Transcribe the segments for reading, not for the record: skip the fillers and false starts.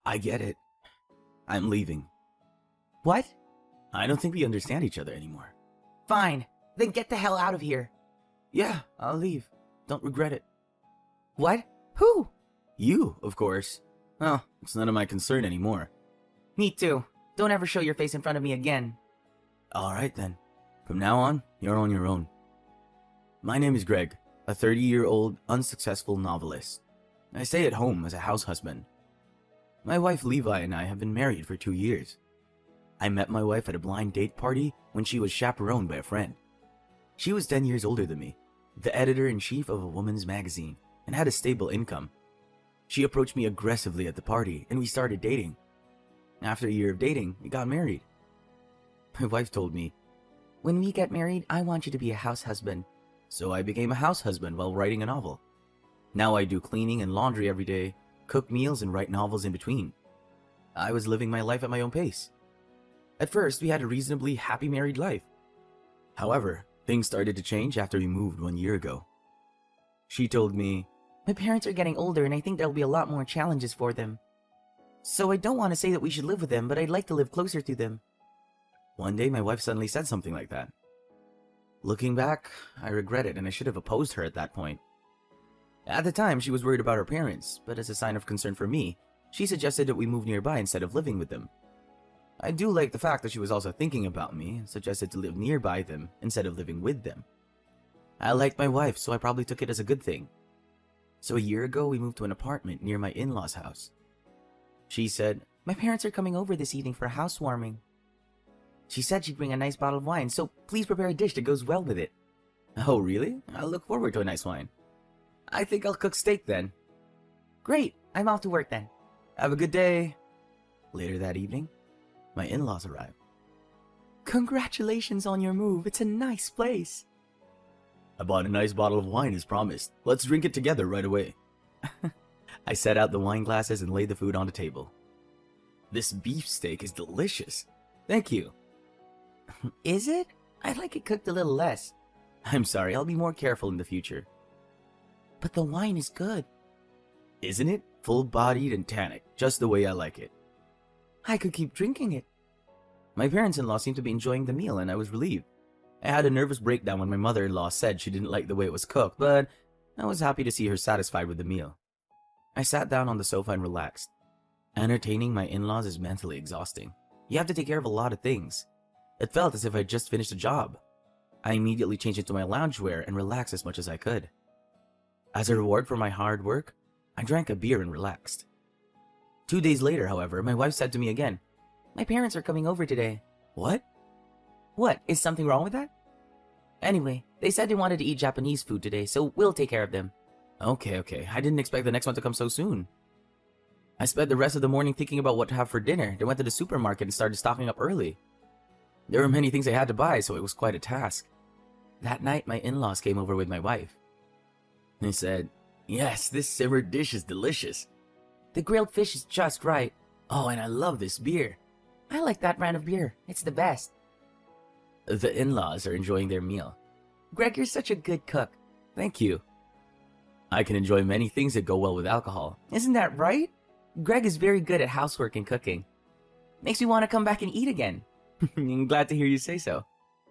I get it. I'm leaving. What? I don't think we understand each other anymore. Fine. Then get the hell out of here. Yeah, I'll leave. Don't regret it. What? Who? You, of course. Well, it's none of my concern anymore. Me too. Don't ever show your face in front of me again. Alright then. From now on, you're on your own. My name is Greg, a 30-year-old unsuccessful novelist. I stay at home as a house husband. My wife Levi and I have been married for 2 years. I met my wife at a blind date party when she was chaperoned by a friend. She was 10 years older than me, the editor-in-chief of a woman's magazine, and had a stable income. She approached me aggressively at the party, and we started dating. After a year of dating, we got married. My wife told me, "When we get married, I want you to be a house husband." so I became a house husband while writing a novel. Now I do cleaning and laundry every day, cook meals and write novels in between. I was living my life at my own pace. At first, we had a reasonably happy married life. However, things started to change after we moved 1 year ago. She told me, "My parents are getting older and I think there'll be a lot more challenges for them. So I don't want to say that we should live with them, but I'd like to live closer to them." One day my wife suddenly said something like that. Looking back, I regret it and I should have opposed her at that point. At the time, she was worried about her parents, but as a sign of concern for me, she suggested that we move nearby instead of living with them. I do like the fact that she was also thinking about me and suggested to live nearby them instead of living with them. I liked my wife, so I probably took it as a good thing. So a year ago, we moved to an apartment near my in-laws' house. She said, "My parents are coming over this evening for a housewarming. She said she'd bring a nice bottle of wine, so please prepare a dish that goes well with it." "Oh, really? I look forward to a nice wine. I think I'll cook steak then." "Great, I'm off to work then." "Have a good day." Later that evening, my in-laws arrived. "Congratulations on your move. It's a nice place." "I bought a nice bottle of wine as promised. Let's drink it together right away." I set out the wine glasses and laid the food on the table. "This beef steak is delicious. Thank you." "Is it? I'd like it cooked a little less." "I'm sorry, I'll be more careful in the future." "But the wine is good." "Isn't it? Full-bodied and tannic, just the way I like it." "I could keep drinking it." My parents-in-law seemed to be enjoying the meal and I was relieved. I had a nervous breakdown when my mother-in-law said she didn't like the way it was cooked, but I was happy to see her satisfied with the meal. I sat down on the sofa and relaxed. Entertaining my in-laws is mentally exhausting. You have to take care of a lot of things. It felt as if I'd just finished a job. I immediately changed into my loungewear and relaxed as much as I could. As a reward for my hard work, I drank a beer and relaxed. 2 days later, however, my wife said to me again, "My parents are coming over today." "What?" "What? Is something wrong with that?" "Anyway, they said they wanted to eat Japanese food today, so we'll take care of them." Okay. I didn't expect the next one to come so soon. I spent the rest of the morning thinking about what to have for dinner, then went to the supermarket and started stocking up early. There were many things I had to buy, so it was quite a task. That night, my in-laws came over with my wife. They said, "Yes, this simmered dish is delicious. "The grilled fish is just right." Oh, and I love this beer." "I like that brand of beer. It's the best." The in-laws are enjoying their meal. "Greg, you're such a good cook." "Thank you. I can enjoy many things that go well with alcohol." "Isn't that right? Greg is very good at housework and cooking. Makes me want to come back and eat again." I'm glad to hear you say so.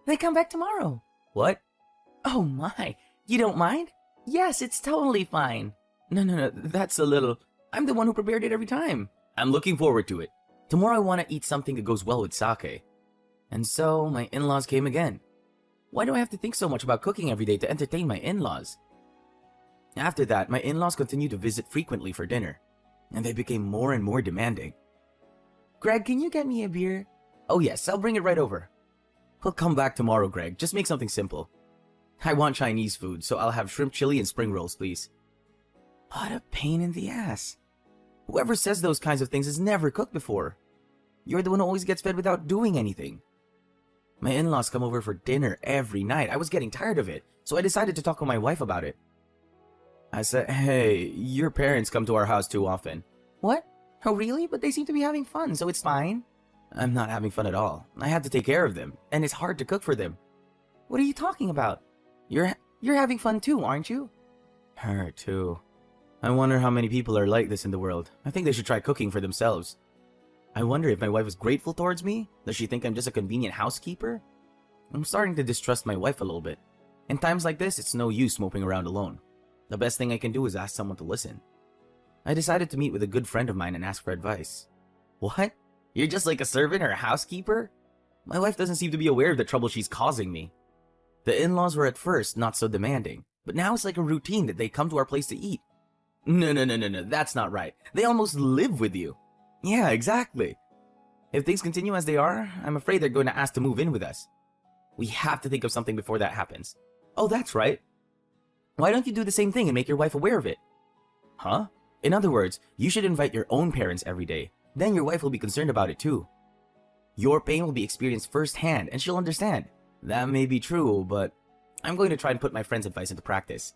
"They come back tomorrow." What? "Oh my, you don't mind?" "Yes, it's totally fine." No, that's a little... I'm the one who prepared it every time. I'm looking forward to it. Tomorrow I want to eat something that goes well with sake. And so, my in-laws came again. Why do I have to think so much about cooking every day to entertain my in-laws? After that, my in-laws continued to visit frequently for dinner, and they became more and more demanding. "Greg, can you get me a beer?" "Oh yes, I'll bring it right over." "We'll come back tomorrow, Greg. Just make something simple." "I want Chinese food, so I'll have shrimp chili and spring rolls, please." What a pain in the ass. Whoever says those kinds of things has never cooked before. You're the one who always gets fed without doing anything. My in-laws come over for dinner every night. I was getting tired of it, so I decided to talk with my wife about it. I said, "Hey, your parents come to our house too often." "What? Oh really? But they seem to be having fun, so it's fine." "I'm not having fun at all. I have to take care of them, and it's hard to cook for them." "What are you talking about? You're having fun too, aren't you?" Her too. I wonder how many people are like this in the world. I think they should try cooking for themselves. I wonder if my wife is grateful towards me? Does she think I'm just a convenient housekeeper? I'm starting to distrust my wife a little bit. In times like this, it's no use moping around alone. The best thing I can do is ask someone to listen. I decided to meet with a good friend of mine and ask for advice. What? You're just like a servant or a housekeeper? My wife doesn't seem to be aware of the trouble she's causing me. The in-laws were at first not so demanding, but now it's like a routine that they come to our place to eat. No, that's not right. They almost live with you. Yeah, exactly. If things continue as they are, I'm afraid they're going to ask to move in with us. We have to think of something before that happens. Oh, that's right. Why don't you do the same thing and make your wife aware of it? Huh? In other words, you should invite your own parents every day. Then your wife will be concerned about it too. Your pain will be experienced firsthand and she'll understand. That may be true, but I'm going to try and put my friend's advice into practice.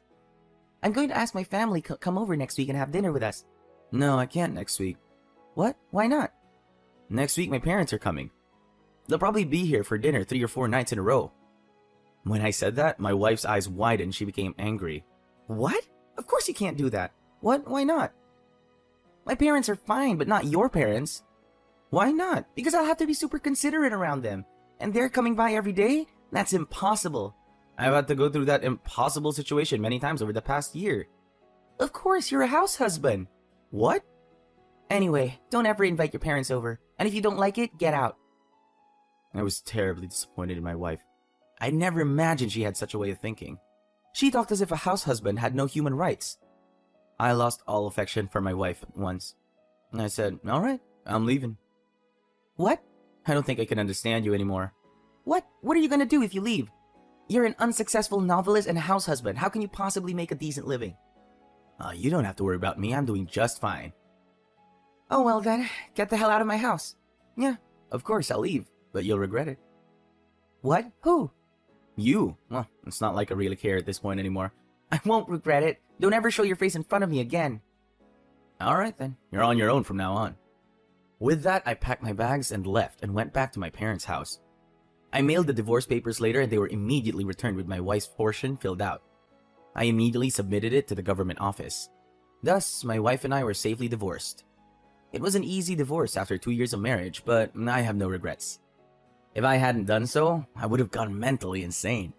I'm going to ask my family to come over next week and have dinner with us. No, I can't next week. What? Why not? Next week my parents are coming. They'll probably be here for dinner 3 or 4 nights in a row. When I said that, my wife's eyes widened. She became angry. What? Of course you can't do that. What? Why not? My parents are fine, but not your parents. Why not? Because I'll have to be super considerate around them. And they're coming by every day? That's impossible. I've had to go through that impossible situation many times over the past year. Of course, you're a house husband. What? Anyway, don't ever invite your parents over. And if you don't like it, get out. I was terribly disappointed in my wife. I never imagined she had such a way of thinking. She talked as if a house husband had no human rights. I lost all affection for my wife at once. And I said, all right, I'm leaving. What? I don't think I can understand you anymore. What? What are you going to do if you leave? You're an unsuccessful novelist and a house husband. How can you possibly make a decent living? You don't have to worry about me. I'm doing just fine. Oh, well then, get the hell out of my house. Yeah, of course I'll leave, but you'll regret it. What? Who? You. Well, it's not like I really care at this point anymore. I won't regret it. Don't ever show your face in front of me again. All right then, you're on your own from now on. With that, I packed my bags and left and went back to my parents' house. I mailed the divorce papers later and they were immediately returned with my wife's portion filled out. I immediately submitted it to the government office. Thus, my wife and I were safely divorced. It was an easy divorce after 2 years of marriage, but I have no regrets. If I hadn't done so, I would have gone mentally insane.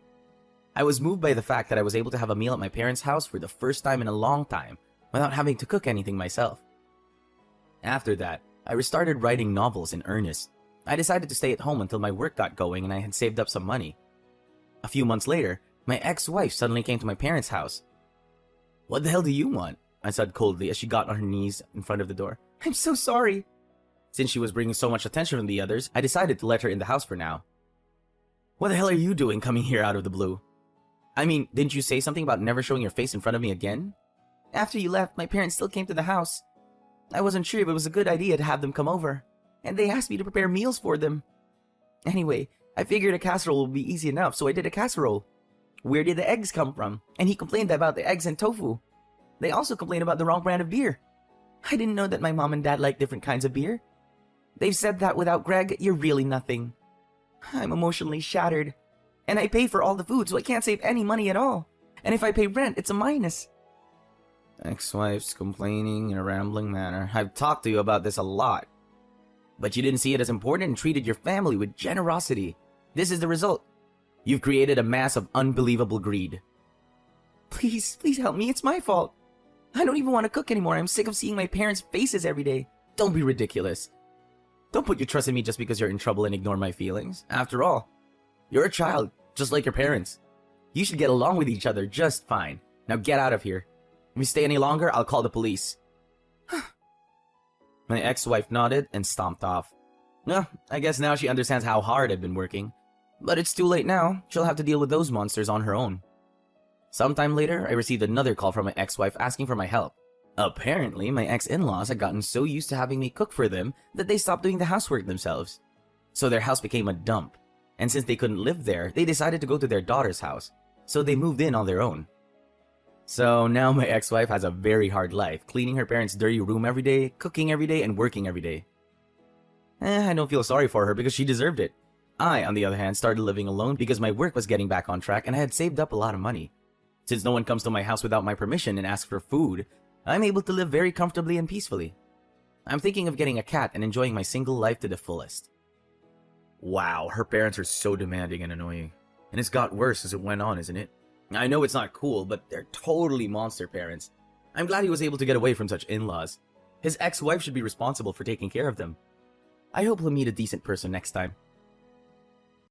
I was moved by the fact that I was able to have a meal at my parents' house for the first time in a long time without having to cook anything myself. After that, I restarted writing novels in earnest. I decided to stay at home until my work got going and I had saved up some money. A few months later, my ex-wife suddenly came to my parents' house. What the hell do you want? I said coldly as she got on her knees in front of the door. I'm so sorry. Since she was bringing so much attention from the others, I decided to let her in the house for now. What the hell are you doing coming here out of the blue? I mean, didn't you say something about never showing your face in front of me again? After you left, my parents still came to the house. I wasn't sure if it was a good idea to have them come over, and they asked me to prepare meals for them. Anyway, I figured a casserole would be easy enough, so I did a casserole. Where did the eggs come from? And he complained about the eggs and tofu. They also complained about the wrong brand of beer. I didn't know that my mom and dad like different kinds of beer. They've said that without Greg, you're really nothing. I'm emotionally shattered. And I pay for all the food, so I can't save any money at all. And if I pay rent, it's a minus. Ex-wife's complaining in a rambling manner. I've talked to you about this a lot. But you didn't see it as important and treated your family with generosity. This is the result. You've created a mass of unbelievable greed. Please help me. It's my fault. I don't even want to cook anymore. I'm sick of seeing my parents' faces every day. Don't be ridiculous. Don't put your trust in me just because you're in trouble and ignore my feelings. After all, you're a child, just like your parents. You should get along with each other just fine. Now get out of here. If you stay any longer, I'll call the police. My ex-wife nodded and stomped off. Well, I guess now she understands how hard I've been working. But it's too late now. She'll have to deal with those monsters on her own. Sometime later, I received another call from my ex-wife asking for my help. Apparently, my ex-in-laws had gotten so used to having me cook for them that they stopped doing the housework themselves. So their house became a dump. And since they couldn't live there, they decided to go to their daughter's house. So they moved in on their own. So now my ex-wife has a very hard life, cleaning her parents' dirty room every day, cooking every day, and working every day. I don't feel sorry for her because she deserved it. I, on the other hand, started living alone because my work was getting back on track and I had saved up a lot of money. Since no one comes to my house without my permission and asks for food, I'm able to live very comfortably and peacefully. I'm thinking of getting a cat and enjoying my single life to the fullest. Wow, her parents are so demanding and annoying. And it's got worse as it went on, isn't it? I know it's not cool, but they're totally monster parents. I'm glad he was able to get away from such in-laws. His ex-wife should be responsible for taking care of them. I hope he'll meet a decent person next time.